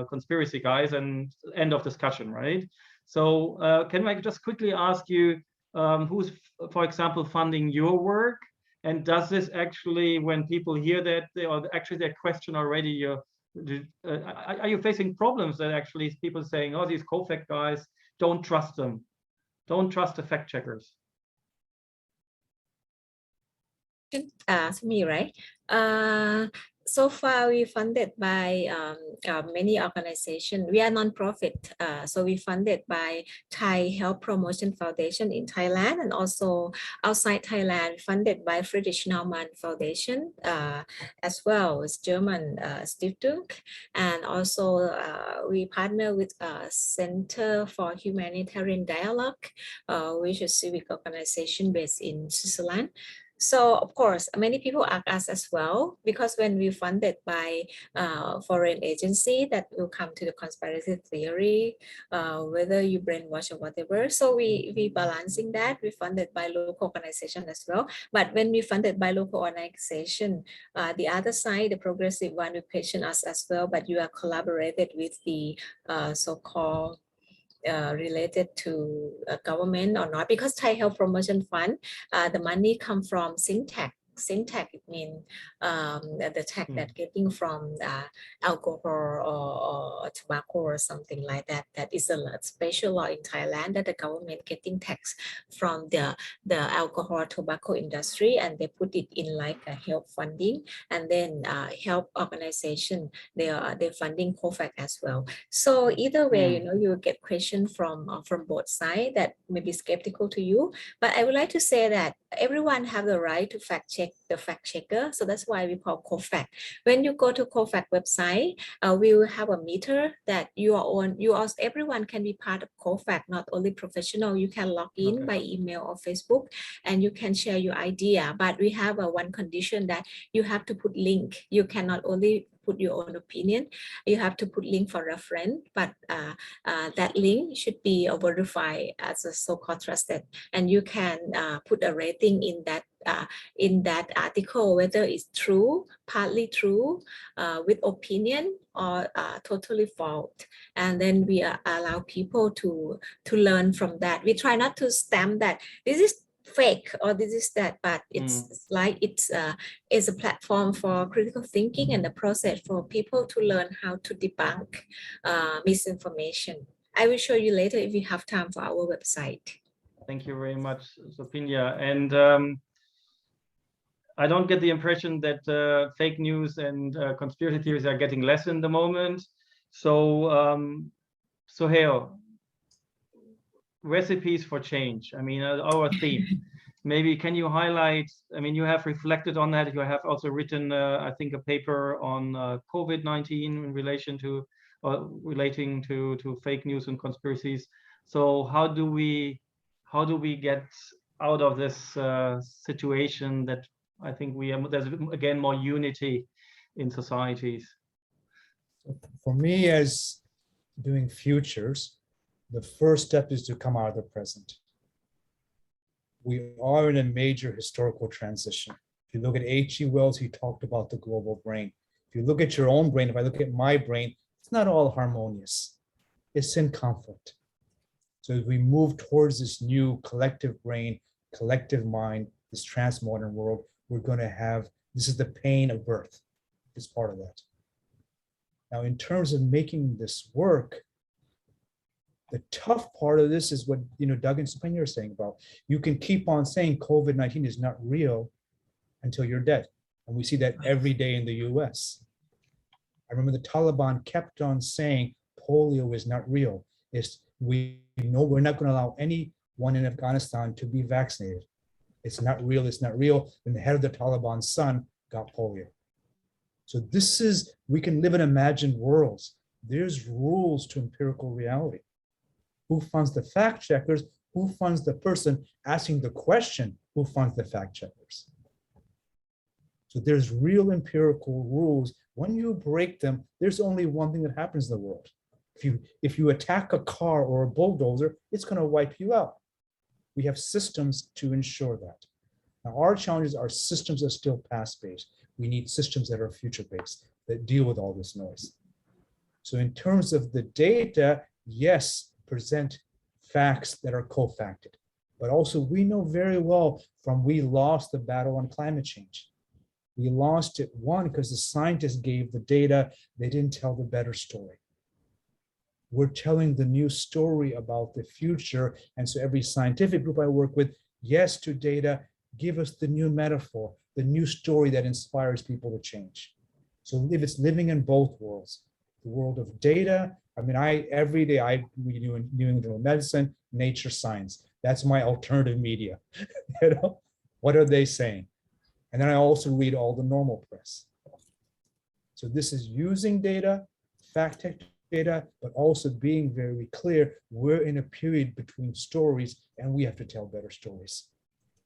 conspiracy guys, and end of discussion, right? So can I just quickly ask you, who's, for example, funding your work? And does this actually, when people hear that, or actually their question already, are you facing problems that actually people saying, oh, these COFACT guys, don't trust them. Don't trust the fact checkers. To me, right? So far, we funded by many organizations. We are non-profit, so we funded by Thai Health Promotion Foundation in Thailand, and also outside Thailand, funded by Friedrich Naumann Foundation, as well as German Stiftung, and also we partner with Center for Humanitarian Dialogue, which is a civic organization based in Switzerland. So of course, many people ask us as well, because when we funded by foreign agency that will come to the conspiracy theory, whether you brainwash or whatever. So we balancing that. We funded by local organization as well. But when we funded by local organization, the other side, the progressive one, will question us as well. But you are collaborated with the so-called related to government or not, because Thai Health Promotion Fund, the money come from Syntax. Syntax, it means the tax that getting from alcohol or tobacco or something like that. That is a special law in Thailand that the government getting tax from the alcohol tobacco industry, and they put it in like a health funding, and then health organization they're funding COFACT as well. So either way, you will get questions from both sides that may be skeptical to you. But I would like to say that everyone have the right to fact check the fact checker. So that's why we call COFACT. When you go to COFACT website, we will have a meter that everyone can be part of COFACT, not only professional. You can log in by email or Facebook, and you can share your idea. But we have one condition that you have to put link. You cannot only put your own opinion. You have to put link for reference, but that link should be verified as a so-called trusted, and you can put a rating in that article, whether it's true, partly true, with opinion, or totally false. And then we allow people to learn from that. We try not to stamp that this is fake or this is that, but it's like it's a platform for critical thinking and the process for people to learn how to debunk misinformation. I will show you later if we have time for our website. Thank you very much, Supinya. And I don't get the impression that fake news and conspiracy theories are getting less in the moment. So, Sohail, recipes for change. I mean, our theme. Maybe can you highlight, I mean, you have reflected on that. You have also written, I think, a paper on COVID-19 in relation to, relating to fake news and conspiracies. So how do we get out of this situation that I think there's again more unity in societies? For me, as doing futures, the first step is to come out of the present. We are in a major historical transition. If you look at H.G. Wells, he talked about the global brain. If you look at your own brain, if I look at my brain, it's not all harmonious. It's in conflict. So as we move towards this new collective brain, collective mind, this transmodern world, we're going to have, this is the pain of birth. It's part of that. Now, in terms of making this work, the tough part of this is what Doug and Supinya are saying about. You can keep on saying COVID-19 is not real until you're dead. And we see that every day in the US. I remember the Taliban kept on saying polio is not real. We know we're not going to allow anyone in Afghanistan to be vaccinated. It's not real, it's not real. And the head of the Taliban's son got polio. So this is, we can live in imagined worlds. There's rules to empirical reality. Who funds the fact checkers? Who funds the person asking the question? Who funds the fact checkers? So there's real empirical rules. When you break them, there's only one thing that happens in the world. If you attack a car or a bulldozer, it's going to wipe you out. We have systems to ensure that. Now, our challenges are systems that are still past-based. We need systems that are future-based, that deal with all this noise. So in terms of the data, yes, present facts that are co-facted. But also we know very well we lost the battle on climate change. We lost it, one, because the scientists gave the data, they didn't tell the better story. We're telling the new story about the future. And so every scientific group I work with, yes to data, give us the new metaphor, the new story that inspires people to change. So if it's living in both worlds, the world of data, I mean, every day I read New England Medicine, Nature, Science. That's my alternative media. What are they saying? And then I also read all the normal press. So this is using data, fact check data, but also being very clear, we're in a period between stories and we have to tell better stories.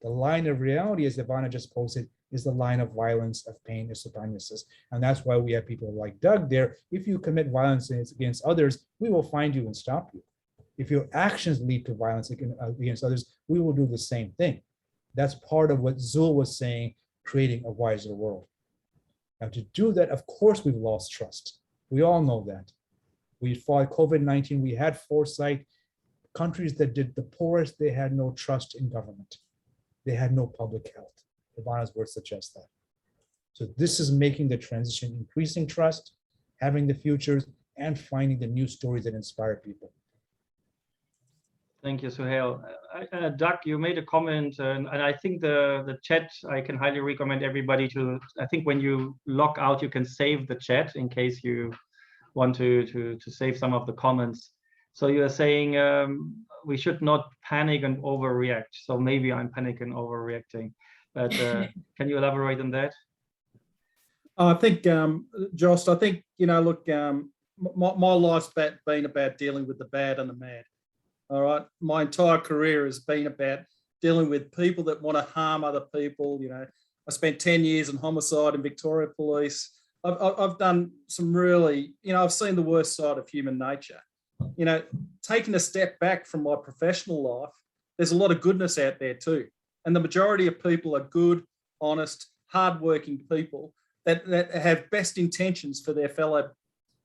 The line of reality, as Ivana just posted, is the line of violence, of pain, as Supinya says. And that's why we have people like Doug there. If you commit violence against others, we will find you and stop you. If your actions lead to violence against others, we will do the same thing. That's part of what Zul was saying, creating a wiser world. Now, to do that, of course, we've lost trust. We all know that. We fought COVID-19, we had foresight. Countries that did the poorest, they had no trust in government. They had no public health. Ivana's words suggest that. So this is making the transition, increasing trust, having the futures, and finding the new stories that inspire people. Thank you, Sohail. Doug, you made a comment, and I think the chat, I can highly recommend everybody to, I think when you log out, you can save the chat in case you want to save some of the comments. So you are saying we should not panic and overreact. So maybe I'm panicking and overreacting, but can you elaborate on that? I think, Jost, I think, look, my life's been about dealing with the bad and the mad. All right. My entire career has been about dealing with people that want to harm other people. I spent 10 years in homicide and Victoria Police. I've done some really, I've seen the worst side of human nature. Taking a step back from my professional life, there's a lot of goodness out there too. And the majority of people are good, honest, hardworking people that have best intentions for their fellow,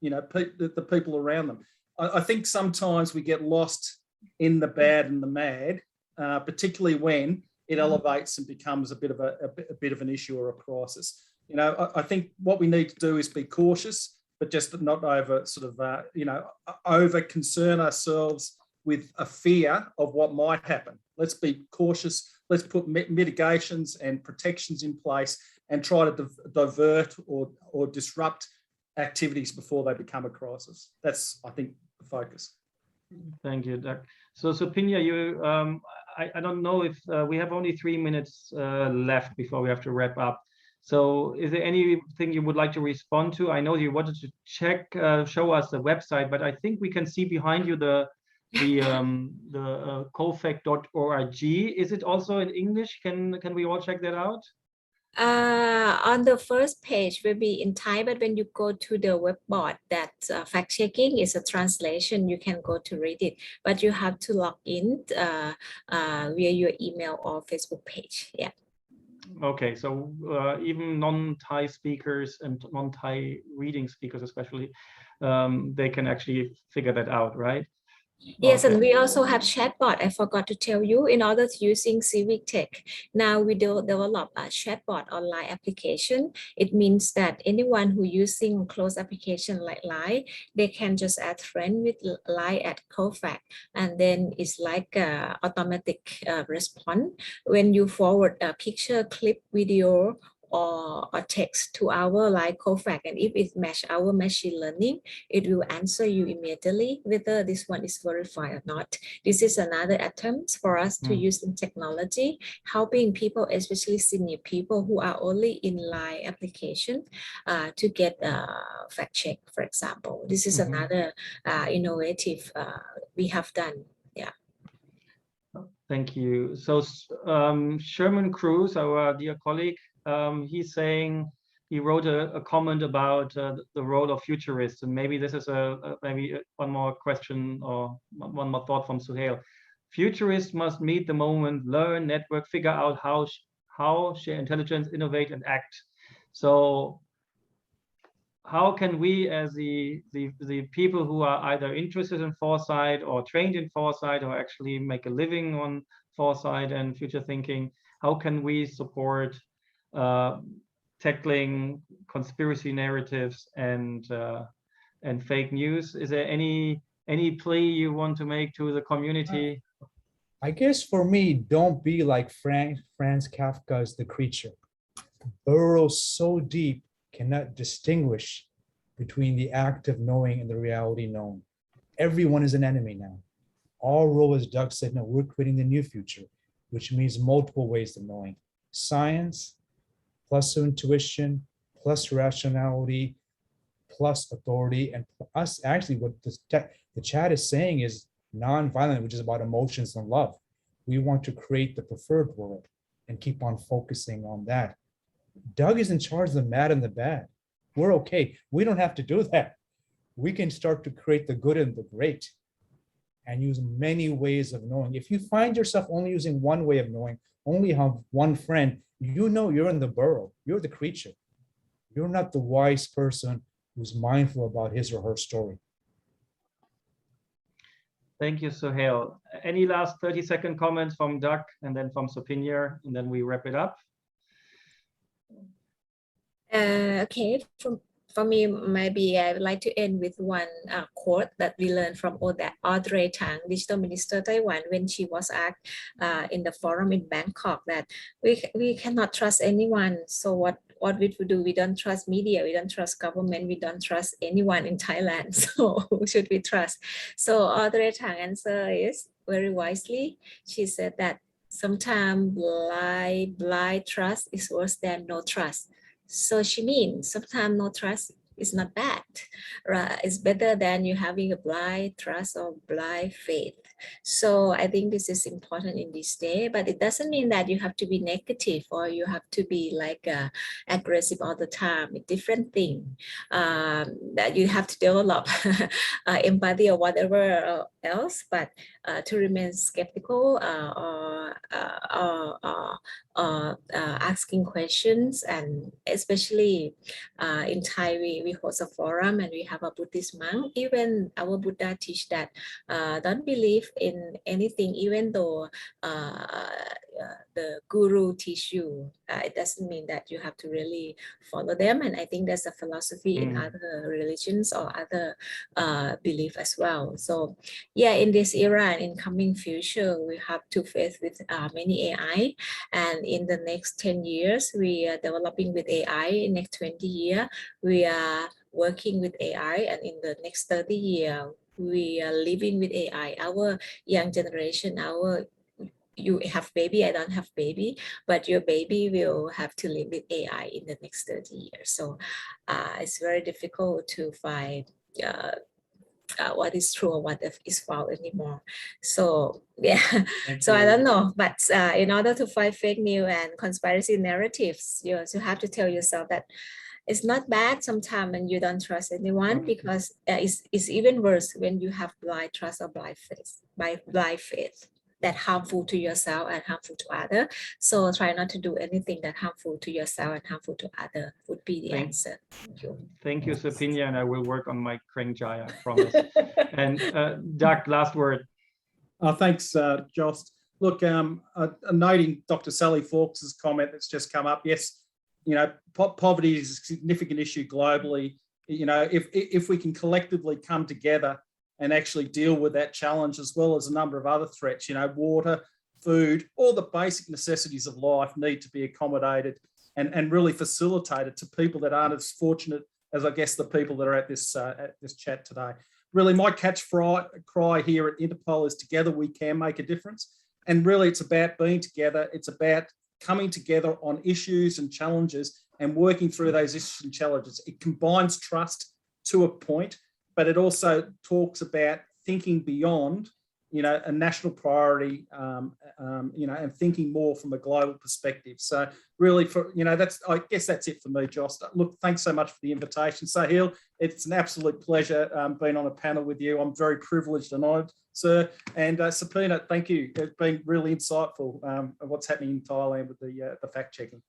the people around them. I think sometimes we get lost in the bad and the mad, particularly when it elevates and becomes a bit of an issue or a crisis. I think what we need to do is be cautious, but just not over over concern ourselves with a fear of what might happen. Let's be cautious. Let's put mitigations and protections in place and try to divert or disrupt activities before they become a crisis. That's, I think, the focus. Thank you, Doug. So Supinya, you, I don't know if we have only 3 minutes left before we have to wrap up. So is there anything you would like to respond to? I know you wanted to check, show us the website, but I think we can see behind you the COFACT.org. Is it also in English? Can we all check that out? On the first page will be in Thai, but when you go to the web board that fact checking is a translation, you can go to read it, but you have to log in via your email or Facebook page. Yeah. Okay, so even non-Thai speakers and non-Thai reading speakers especially, they can actually figure that out, right? Yes, Okay. and we also have chatbot. I forgot to tell you, in order to using Civic Tech, now we develop a chatbot online application. It means that anyone who using closed application like Line, they can just add friend with Line at COFACT, and then it's like a automatic response when you forward a picture, clip, video, or text to our like COFACT, and if it match our machine learning, it will answer you immediately whether this one is verified or not. This is another attempt for us to use in technology, helping people, especially senior people who are only in line application to get fact check, for example. This is another innovative we have done. Yeah. Thank you. So Sherman Cruz, our dear colleague, he's saying he wrote a comment about the role of futurists, and maybe this is maybe one more question or one more thought from Sohail. Futurists must meet the moment, learn, network, figure out how share intelligence, innovate, and act. So how can we, as the people who are either interested in foresight or trained in foresight or actually make a living on foresight and future thinking, how can we support tackling conspiracy narratives and fake news? Is there any plea you want to make to the community? I guess for me, don't be like Franz Kafka's The Creature. Burrow so deep, cannot distinguish between the act of knowing and the reality known. Everyone is an enemy now. Our role, as Doug said, no, we're creating the new future, which means multiple ways of knowing. Science, plus intuition, plus rationality, plus authority, and us actually what the chat is saying is non-violent, which is about emotions and love. We want to create the preferred world and keep on focusing on that. Doug is in charge of the mad and the bad. We're okay. We don't have to do that. We can start to create the good and the great and use many ways of knowing. If you find yourself only using one way of knowing, only have one friend, you know you're in the burrow. You're the creature. You're not the wise person who's mindful about his or her story. Thank you, Sohail. Any last 30-second comments from Doug and then from Supinya, and then we wrap it up? Okay, for me, maybe I would like to end with one quote that we learned from Audrey Tang, Digital Minister Taiwan, when she was asked in the forum in Bangkok that we cannot trust anyone. So what we do? We don't trust media, we don't trust government, we don't trust anyone in Thailand. So who should we trust? So Audrey Tang answer is very wisely. She said that sometimes blind trust is worse than no trust. So she means sometimes no trust is not bad. Right? It's better than you having a blind trust or blind faith. So I think this is important in this day, but it doesn't mean that you have to be negative or you have to be like aggressive all the time. It's a different thing that you have to develop empathy or whatever else, but to remain skeptical or asking questions, and especially in Thai we host a forum and we have a Buddhist monk. Even our Buddha teach that don't believe in anything, even though the guru teach you. It doesn't mean that you have to really follow them, and I think there's a philosophy in other religions or other belief as well. So yeah, in this era and in coming future, we have to face with many AI, and in the next 10 years we are developing with AI. In next 20 years we are working with AI, and in the next 30 years we are living with AI. Our young generation, you have baby, I don't have baby, but your baby will have to live with AI in the next 30 years. So it's very difficult to find what is true or what is false anymore. So yeah, so I don't know, but in order to fight fake news and conspiracy narratives, you have to tell yourself that it's not bad sometimes when you don't trust anyone, because it's even worse when you have blind trust or blind faith that harmful to yourself and harmful to others. So try not to do anything that harmful to yourself and harmful to others would be the answer. Thank you. Thank you, Supinya, and I will work on my Krengjaya, I promise. And Doug, last word. Thanks, Jost. Look, noting Dr. Sally Fawkes's comment that's just come up. Yes, poverty is a significant issue globally. If we can collectively come together and actually deal with that challenge, as well as a number of other threats, water, food, all the basic necessities of life need to be accommodated and really facilitated to people that aren't as fortunate as, I guess, the people that are at this chat today. Really, my cry here at Interpol is together we can make a difference. And really, it's about being together. It's about coming together on issues and challenges and working through those issues and challenges. It combines trust to a point, but it also talks about thinking beyond, a national priority, and thinking more from a global perspective. So really, I guess that's it for me, Jost. Look, thanks so much for the invitation. Sohail, it's an absolute pleasure being on a panel with you. I'm very privileged and honoured, sir. And Supinya, thank you. It's been really insightful of what's happening in Thailand with the fact checking.